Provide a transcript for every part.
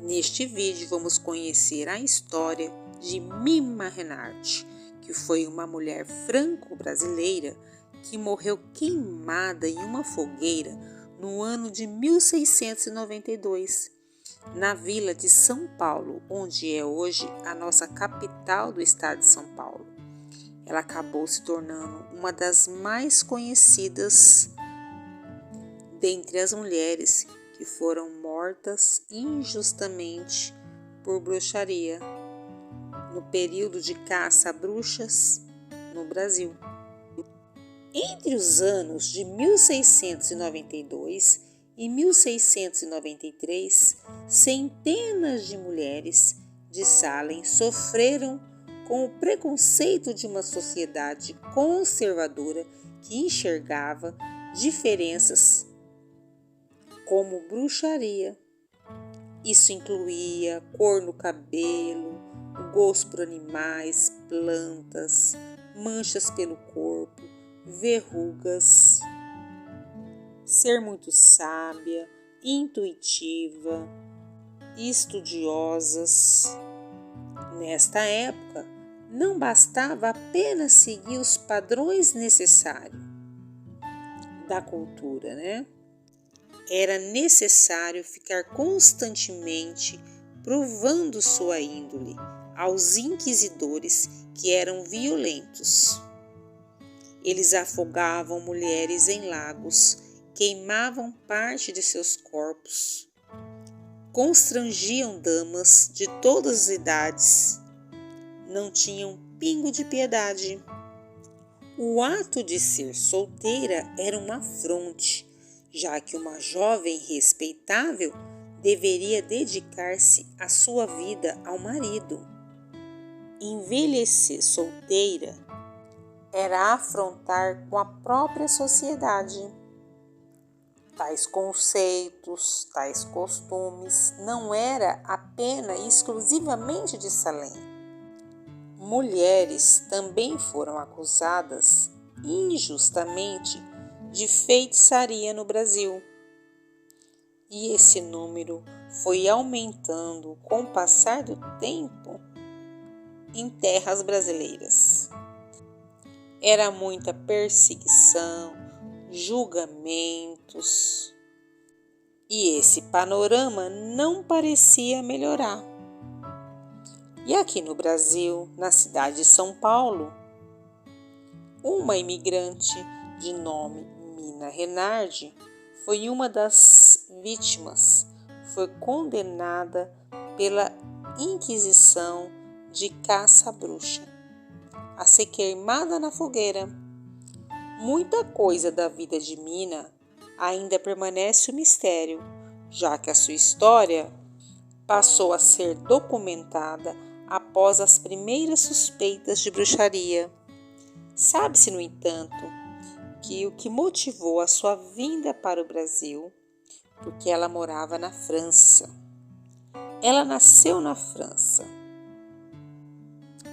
Neste vídeo vamos conhecer a história de Mima Renard, que foi uma mulher franco-brasileira que morreu queimada em uma fogueira no ano de 1692, na vila de São Paulo, onde é hoje a nossa capital do estado de São Paulo. Ela acabou se tornando uma das mais conhecidas dentre as mulheres que foram mortas injustamente por bruxaria no período de caça a bruxas no Brasil. Entre os anos de 1692 e 1693, centenas de mulheres de Salem sofreram com o preconceito de uma sociedade conservadora que enxergava diferenças como bruxaria. Isso incluía cor no cabelo, gosto por animais, plantas, manchas pelo corpo, verrugas, ser muito sábia, intuitiva, estudiosas. Nesta época, não bastava apenas seguir os padrões necessários da cultura, né? Era necessário ficar constantemente provando sua índole aos inquisidores que eram violentos. Eles afogavam mulheres em lagos, queimavam parte de seus corpos, constrangiam damas de todas as idades, não tinham pingo de piedade. O ato de ser solteira era uma afronte, já que uma jovem respeitável deveria dedicar-se a sua vida ao marido. Envelhecer solteira era afrontar com a própria sociedade. Tais conceitos, tais costumes não era apenas e exclusivamente de Salem. Mulheres também foram acusadas injustamente de feitiçaria no Brasil. E esse número foi aumentando com o passar do tempo em terras brasileiras. Era muita perseguição, julgamentos, e esse panorama não parecia melhorar. E aqui no Brasil, na cidade de São Paulo, uma imigrante de nome Mima Renard foi uma das vítimas. Foi condenada pela Inquisição de caça à bruxa a ser queimada na fogueira. Muita coisa da vida de Mima ainda permanece um mistério, já que a sua história passou a ser documentada após as primeiras suspeitas de bruxaria. Sabe-se, no entanto, que o que motivou a sua vinda para o Brasil, porque ela morava na França. Ela nasceu na França.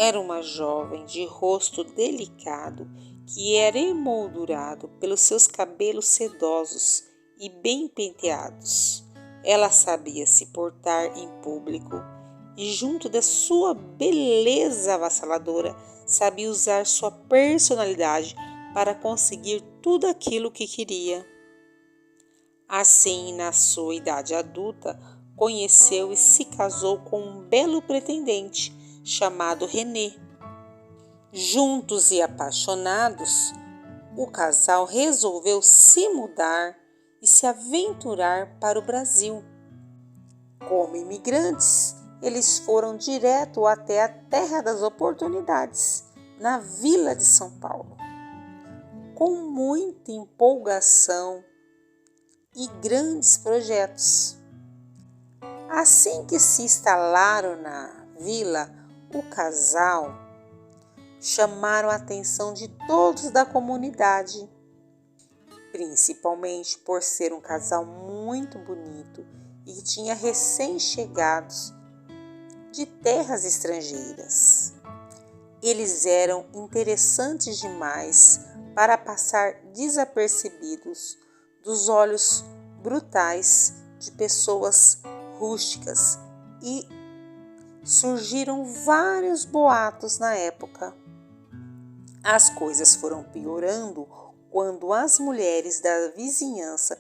Era uma jovem de rosto delicado que era emoldurado pelos seus cabelos sedosos e bem penteados. Ela sabia se portar em público e, junto da sua beleza avassaladora, sabia usar sua personalidade para conseguir tudo aquilo que queria. Assim, na sua idade adulta, conheceu e se casou com um belo pretendente chamado René. Juntos e apaixonados, o casal resolveu se mudar e se aventurar para o Brasil. Como imigrantes, eles foram direto até a Terra das Oportunidades, na Vila de São Paulo. Com muita empolgação e grandes projetos. Assim que se instalaram na vila, o casal chamaram a atenção de todos da comunidade, principalmente por ser um casal muito bonito e que tinha recém-chegados de terras estrangeiras. Eles eram interessantes demais para passar desapercebidos dos olhos brutais de pessoas rústicas e surgiram vários boatos na época. As coisas foram piorando quando as mulheres da vizinhança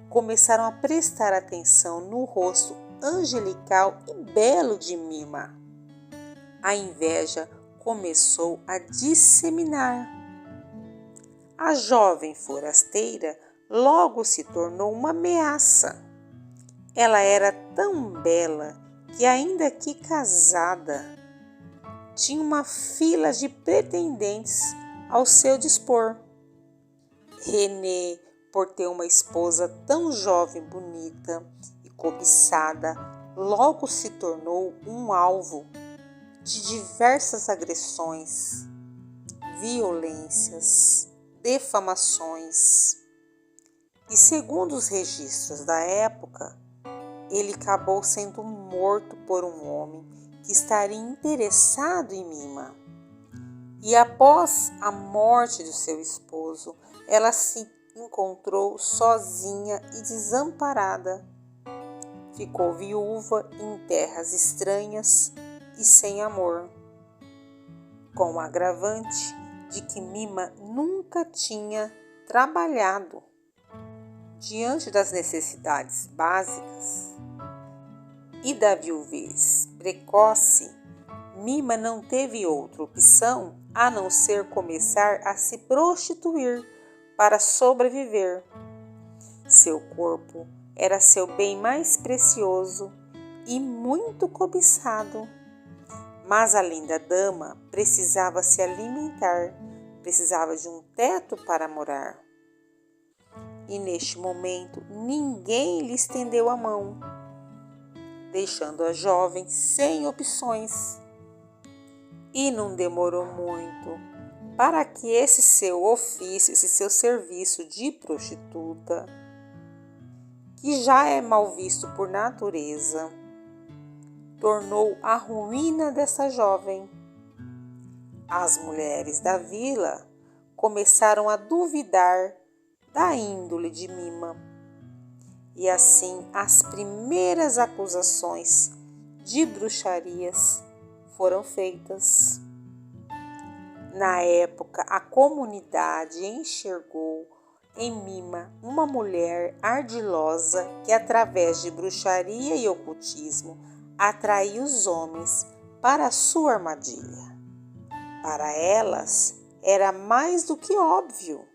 começaram a prestar atenção no rosto angelical e belo de Mima. A inveja começou a disseminar. A jovem forasteira logo se tornou uma ameaça. Ela era tão bela que, ainda que casada, tinha uma fila de pretendentes ao seu dispor. René, por ter uma esposa tão jovem, bonita e cobiçada, logo se tornou um alvo de diversas agressões, violências, defamações. E segundo os registros da época, ele acabou sendo morto por um homem que estaria interessado em Mima. E após a morte de seu esposo, ela se encontrou sozinha e desamparada. Ficou viúva em terras estranhas e sem amor, com o agravante de que Mima nunca tinha trabalhado. Diante das necessidades básicas e da viuvez precoce, Mima não teve outra opção a não ser começar a se prostituir para sobreviver. Seu corpo era seu bem mais precioso e muito cobiçado. Mas a linda dama precisava se alimentar, precisava de um teto para morar. E neste momento ninguém lhe estendeu a mão, deixando a jovem sem opções. E não demorou muito para que esse seu ofício, esse seu serviço de prostituta, que já é mal visto por natureza, tornou a ruína dessa jovem. As mulheres da vila começaram a duvidar da índole de Mima. E assim as primeiras acusações de bruxarias foram feitas. Na época, a comunidade enxergou em Mima uma mulher ardilosa que, através de bruxaria e ocultismo, atraía os homens para a sua armadilha. Para elas, era mais do que óbvio.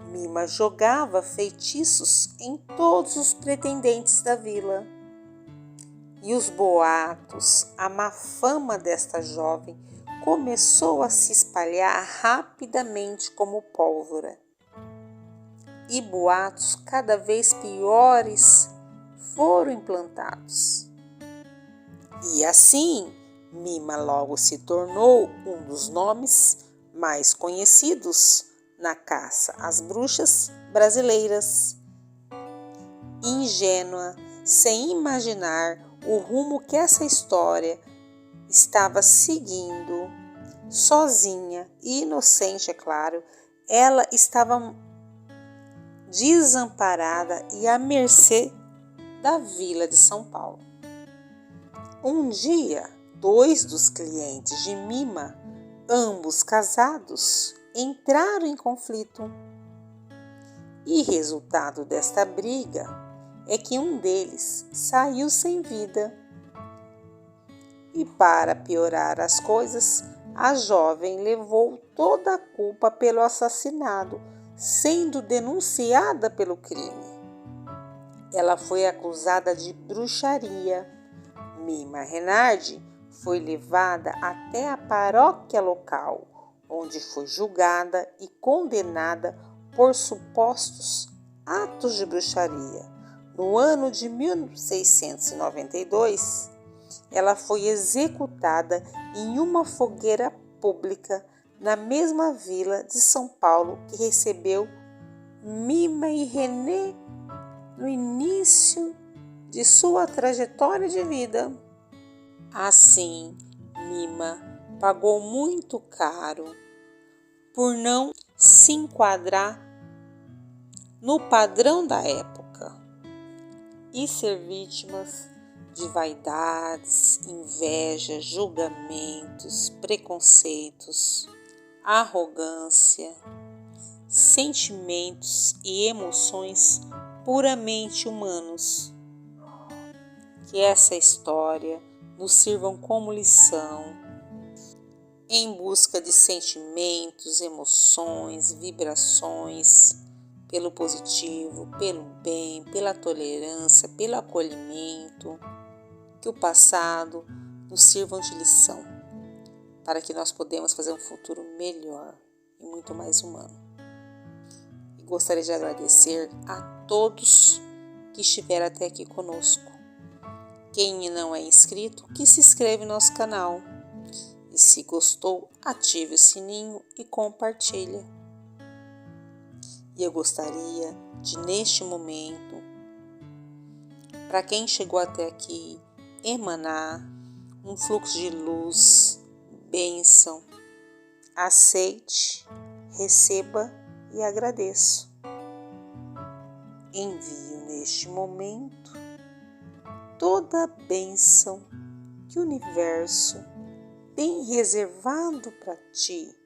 Mima jogava feitiços em todos os pretendentes da vila. E os boatos, a má fama desta jovem começou a se espalhar rapidamente como pólvora. E boatos cada vez piores foram implantados. E assim, Mima logo se tornou um dos nomes mais conhecidos na caça às bruxas brasileiras. Ingênua, sem imaginar o rumo que essa história estava seguindo, sozinha e inocente, é claro, ela estava desamparada e à mercê da vila de São Paulo. Um dia, 2 dos clientes de Mima, ambos casados, entraram em conflito. E resultado desta briga é que um deles saiu sem vida. E para piorar as coisas, a jovem levou toda a culpa pelo assassinato, sendo denunciada pelo crime. Ela foi acusada de bruxaria. Mima Renardi foi levada até a paróquia local, onde foi julgada e condenada por supostos atos de bruxaria. No ano de 1692, ela foi executada em uma fogueira pública na mesma vila de São Paulo que recebeu Mima e René no início de sua trajetória de vida. Assim, Mima pagou muito caro por não se enquadrar no padrão da época e ser vítima de vaidades, inveja, julgamentos, preconceitos, arrogância, sentimentos e emoções puramente humanos. Que essa história nos sirvam como lição em busca de sentimentos, emoções, vibrações, pelo positivo, pelo bem, pela tolerância, pelo acolhimento, que o passado nos sirvam de lição, para que nós podemos fazer um futuro melhor e muito mais humano. E gostaria de agradecer a todos que estiveram até aqui conosco. Quem não é inscrito, que se inscreve no nosso canal. E se gostou, ative o sininho e compartilhe. E eu gostaria de, neste momento, para quem chegou até aqui, emanar um fluxo de luz, bênção. Aceite, receba e agradeço. Envio neste momento toda a bênção que o universo tem reservado para ti